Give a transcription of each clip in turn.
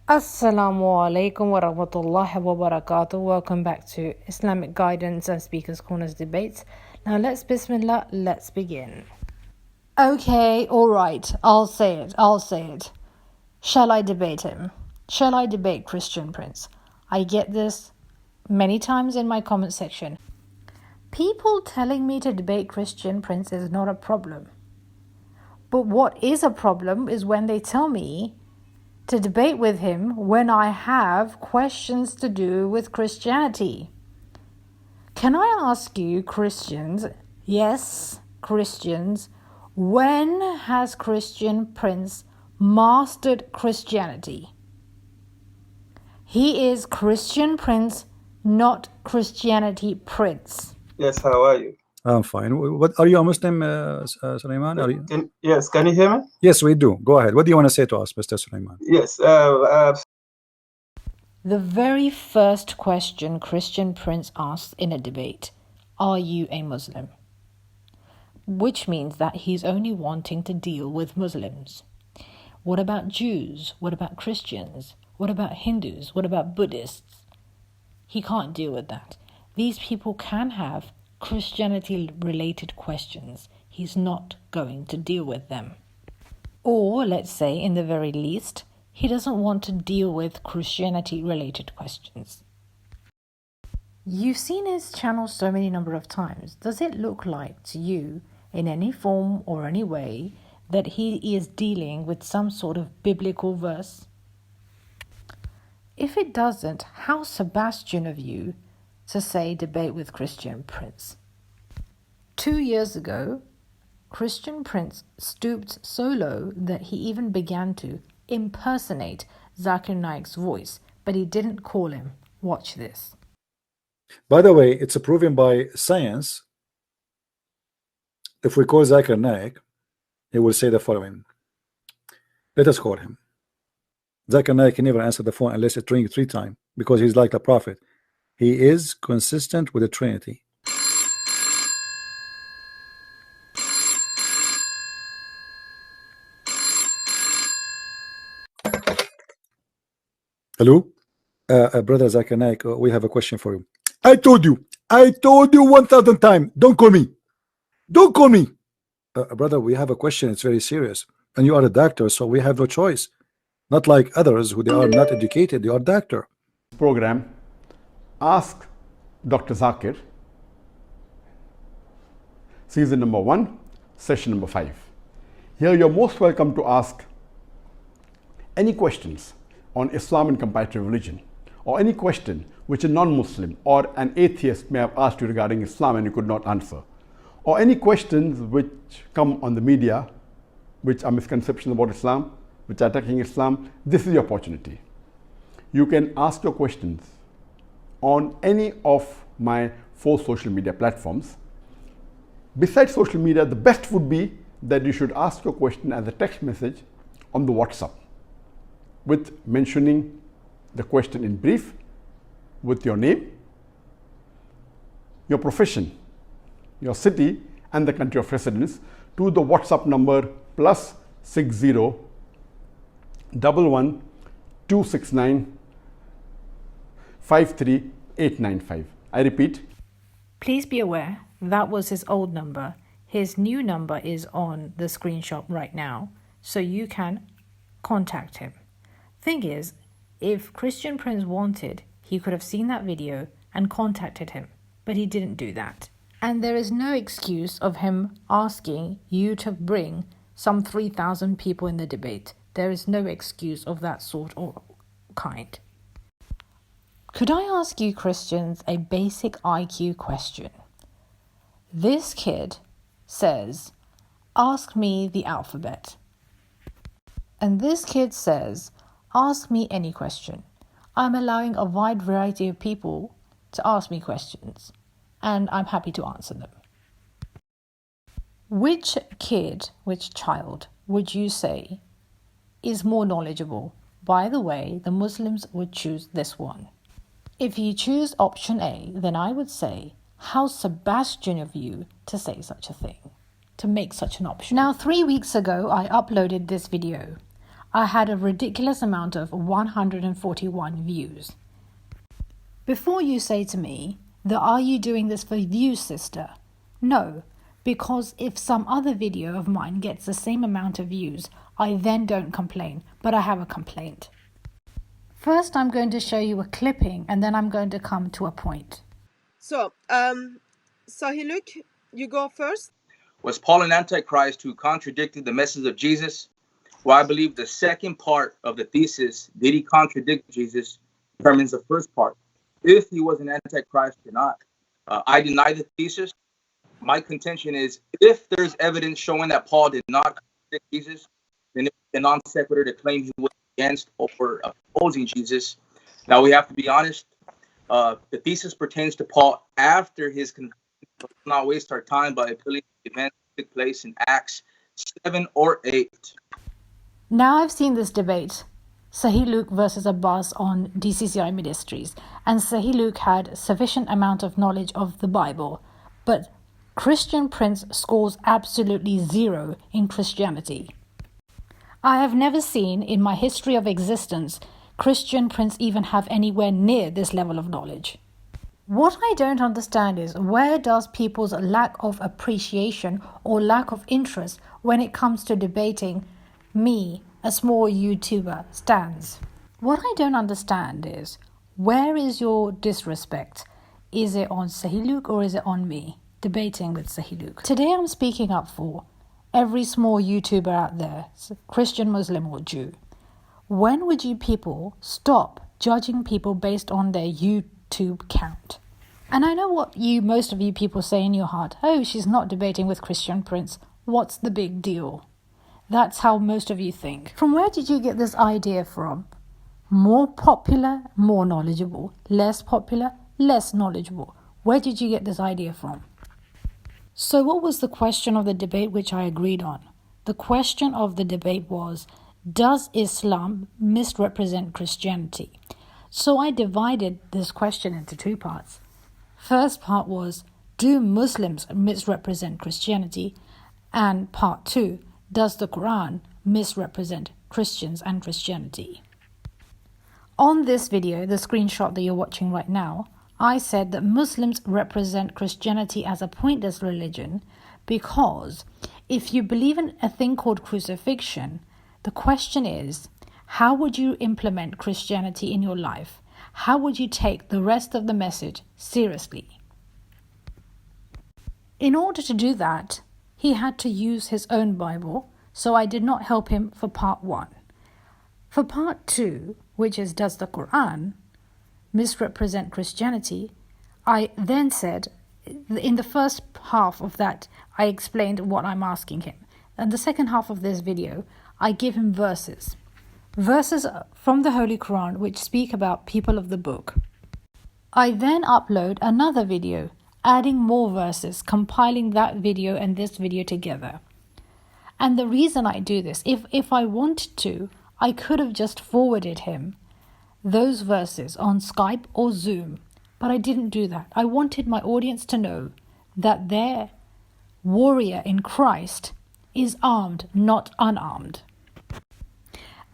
Assalamu alaikum wa rahmatullahi wa barakatuh. Welcome back to Islamic Guidance and Speakers Corners Debates. Now let's begin. Okay, alright, I'll say it. Shall I debate him? Shall I debate Christian Prince? I get this many times in my comment section. People telling me to debate Christian Prince is not a problem. But what is a problem is when they tell me to debate with him when I have questions to do with Christianity. Can I ask you, Christians, yes, Christians, when has Christian Prince mastered Christianity? He is Christian Prince, not Christianity Prince. Yes, how are you? I'm fine. What are you a Muslim, Sulaiman? Yes, can you hear me? Yes, we do. Go ahead. What do you want to say to us, Mr. Sulaiman? Yes. The very first question Christian Prince asks in a debate, are you a Muslim? Which means that he's only wanting to deal with Muslims. What about Jews? What about Christians? What about Hindus? What about Buddhists? He can't deal with that. These people can have Christianity-related questions. He's not going to deal with them. Or, let's say, in the very least, he doesn't want to deal with Christianity-related questions. You've seen his channel so many number of times. Does it look like to you, in any form or any way, that he is dealing with some sort of biblical verse? If it doesn't, how Sebastian of you to say debate with Christian Prince? 2 years ago, Christian Prince stooped so low that he even began to impersonate Zakir Naik's voice, but he didn't call him. Watch this. By the way, it's proven by science. If we call Zakir Naik, he will say the following. Let us call him. Zakir Naik can never answer the phone unless it rings 3 times, because he's like the prophet. He is consistent with the Trinity. Hello? Brother Zakir Naik, we have a question for you. I told you 1,000 times, don't call me. Don't call me. Brother, we have a question. It's very serious. And you are a doctor, so we have no choice. Not like others who they are not educated. They are doctor. Program, Ask Dr. Zakir, season number 1, session number 5. Here you're most welcome to ask any questions on Islam and comparative religion, or any question which a non-Muslim or an atheist may have asked you regarding Islam and you could not answer, or any questions which come on the media which are misconceptions about Islam, which are attacking Islam. This is your opportunity. You can ask your questions on any of my 4 social media platforms. Besides social media, the best would be that you should ask your question as a text message on the WhatsApp, with mentioning the question in brief, with your name, your profession, your city, and the country of residence, to the WhatsApp number +60 11 269 53895. I repeat. Please be aware, that was his old number. His new number is on the screenshot right now, so you can contact him. Thing is, if Christian Prince wanted, he could have seen that video and contacted him, but he didn't do that. And there is no excuse of him asking you to bring some 3,000 people in the debate. There is no excuse of that sort or kind. Could I ask you Christians a basic IQ question? This kid says, ask me the alphabet. And this kid says, ask me any question. I'm allowing a wide variety of people to ask me questions, and I'm happy to answer them. Which child would you say is more knowledgeable? By the way, the Muslims would choose this one. If you choose option A, then I would say, how Sebastian of you to say such a thing, to make such an option. Now, 3 weeks ago, I uploaded this video. I had a ridiculous amount of 141 views. Before you say to me that are you doing this for views, sister? No, because if some other video of mine gets the same amount of views, I then don't complain, but I have a complaint. First, I'm going to show you a clipping and then I'm going to come to a point. So, Sahiluk, you go first. Was Paul an antichrist who contradicted the message of Jesus? Well, I believe the second part of the thesis, did he contradict Jesus, determines the first part. If he was an antichrist or not. I deny the thesis. My contention is if there's evidence showing that Paul did not contradict Jesus, then it's a non sequitur to claim he was against or opposing Jesus. Now, we have to be honest. The thesis pertains to Paul after his conversion. Let's not waste our time by appealing to events that took place in Acts 7 or 8. Now I've seen this debate, Sahiluk versus Abbas on DCCI Ministries, and Sahiluk had sufficient amount of knowledge of the Bible, but Christian Prince scores absolutely 0 in Christianity. I have never seen in my history of existence Christian Prince even have anywhere near this level of knowledge. What I don't understand is where does people's lack of appreciation or lack of interest when it comes to debating me, a small YouTuber, stands? What I don't understand is where is your disrespect? Is it on Sahiluk or is it on me? Debating with Sahiluk. Today I'm speaking up for every small YouTuber out there, Christian, Muslim or Jew. When would you people stop judging people based on their YouTube count? And I know what most of you people say in your heart, oh, she's not debating with Christian Prince. What's the big deal? That's how most of you think. From where did you get this idea from? More popular, more knowledgeable. Less popular, less knowledgeable. Where did you get this idea from? So what was the question of the debate which I agreed on? The question of the debate was, does Islam misrepresent Christianity? So I divided this question into 2 parts. First part was, do Muslims misrepresent Christianity? And part 2, does the Quran misrepresent Christians and Christianity? On this video, the screenshot that you're watching right now, I said that Muslims represent Christianity as a pointless religion because if you believe in a thing called crucifixion, the question is, how would you implement Christianity in your life? How would you take the rest of the message seriously? In order to do that, he had to use his own Bible, so I did not help him for part 1. For part 2, which is does the Quran misrepresent Christianity, I then said, in the first half of that, I explained what I'm asking him. And the second half of this video, I give him verses from the Holy Quran which speak about people of the book. I then upload another video, adding more verses, compiling that video and this video together. And the reason I do this, if I wanted to, I could have just forwarded him those verses on Skype or Zoom, but I didn't do that. I wanted my audience to know that their warrior in Christ is armed, not unarmed.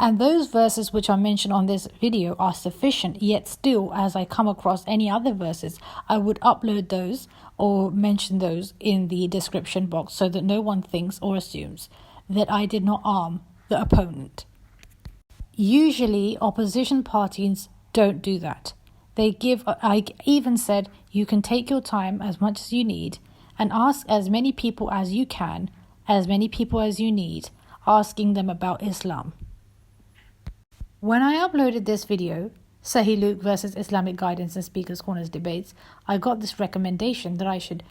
And those verses which are mentioned on this video are sufficient, yet still, as I come across any other verses, I would upload those or mention those in the description box so that no one thinks or assumes that I did not arm the opponent. Usually, opposition parties don't do that. I even said, you can take your time as much as you need and ask as many people as you can, as many people as you need, asking them about Islam. When I uploaded this video, Sahiluk versus Islamic Guidance and Speakers Corners debates, I got this recommendation that I should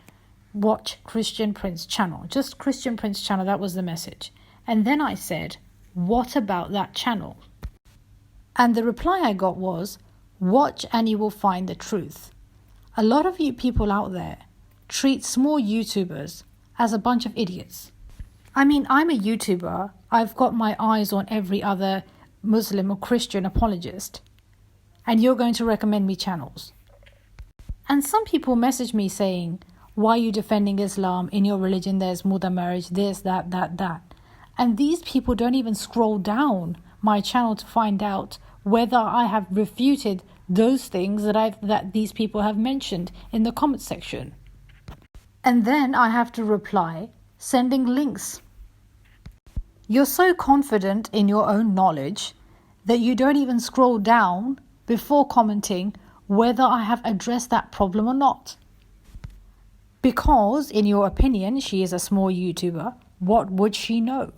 watch Christian Prince channel. Just Christian Prince channel, that was the message. And then I said, what about that channel? And the reply I got was, watch and you will find the truth. A lot of you people out there treat small YouTubers as a bunch of idiots. I mean, I'm a YouTuber. I've got my eyes on every other Muslim or Christian apologist, and you're going to recommend me channels. And some people message me saying, why are you defending Islam? In your religion there's more than marriage, this, that. And these people don't even scroll down my channel to find out whether I have refuted those things that these people have mentioned in the comment section. And then I have to reply, sending links. You're so confident in your own knowledge that you don't even scroll down before commenting whether I have addressed that problem or not. Because, in your opinion, she is a small YouTuber, what would she know?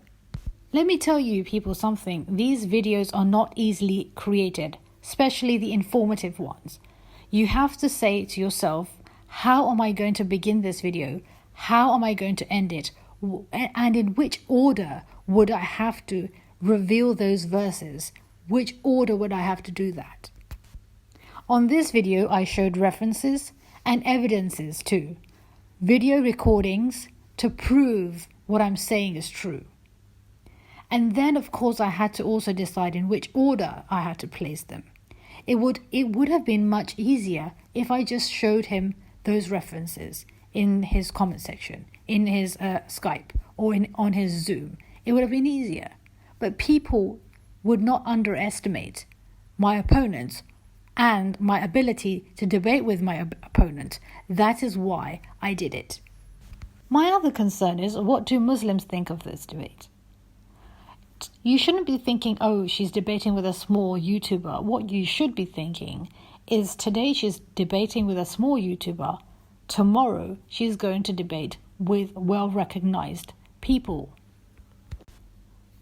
Let me tell you people something, these videos are not easily created, especially the informative ones. You have to say to yourself, how am I going to begin this video? How am I going to end it? And in which order would I have to reveal those verses? Which order would I have to do that? On this video, I showed references and evidences too. Video recordings to prove what I'm saying is true. And then, of course, I had to also decide in which order I had to place them. It would have been much easier if I just showed him those references in his comment section, in his Skype, or on his Zoom. It would have been easier. But people would not underestimate my opponents and my ability to debate with my opponent. That is why I did it. My other concern is, what do Muslims think of this debate? You shouldn't be thinking, oh, she's debating with a small YouTuber. What you should be thinking is, today she's debating with a small YouTuber. Tomorrow she's going to debate with well-recognized people.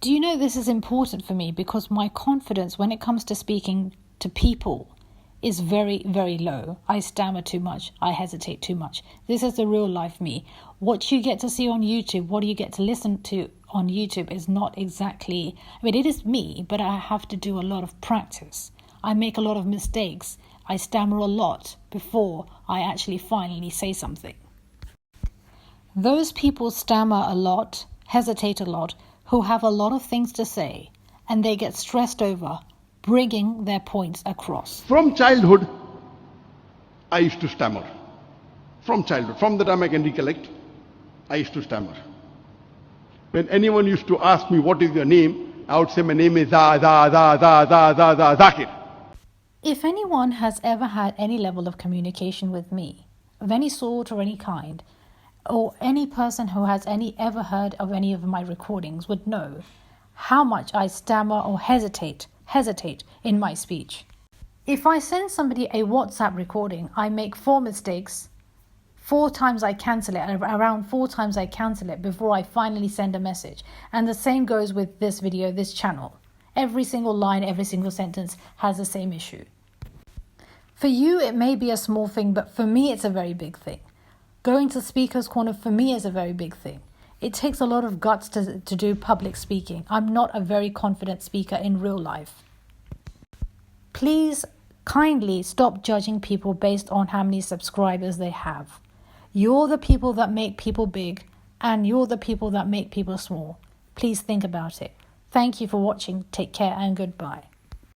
Do you know this is important for me because my confidence when it comes to speaking to people is very, very low. I stammer too much. I hesitate too much. This is the real life me. What you get to see on YouTube, what you get to listen to on YouTube is not exactly, it is me, but I have to do a lot of practice. I make a lot of mistakes. I stammer a lot before I actually finally say something. Those people stammer a lot, hesitate a lot, who have a lot of things to say, and they get stressed over bringing their points across. From childhood, I used to stammer. From childhood, from the time I can recollect, I used to stammer. When anyone used to ask me, what is your name? I would say, my name is Zakir. If anyone has ever had any level of communication with me, of any sort or any kind, or any person who has ever heard of any of my recordings would know how much I stammer or hesitate in my speech. If I send somebody a WhatsApp recording, I make 4 mistakes. 4 times I cancel it, around 4 times I cancel it before I finally send a message. And the same goes with this video, this channel. Every single line, every single sentence has the same issue. For you, it may be a small thing, but for me, it's a very big thing. Going to Speaker's Corner for me is a very big thing. It takes a lot of guts to do public speaking. I'm not a very confident speaker in real life. Please kindly stop judging people based on how many subscribers they have. You're the people that make people big, and you're the people that make people small. Please think about it. Thank you for watching. Take care and goodbye.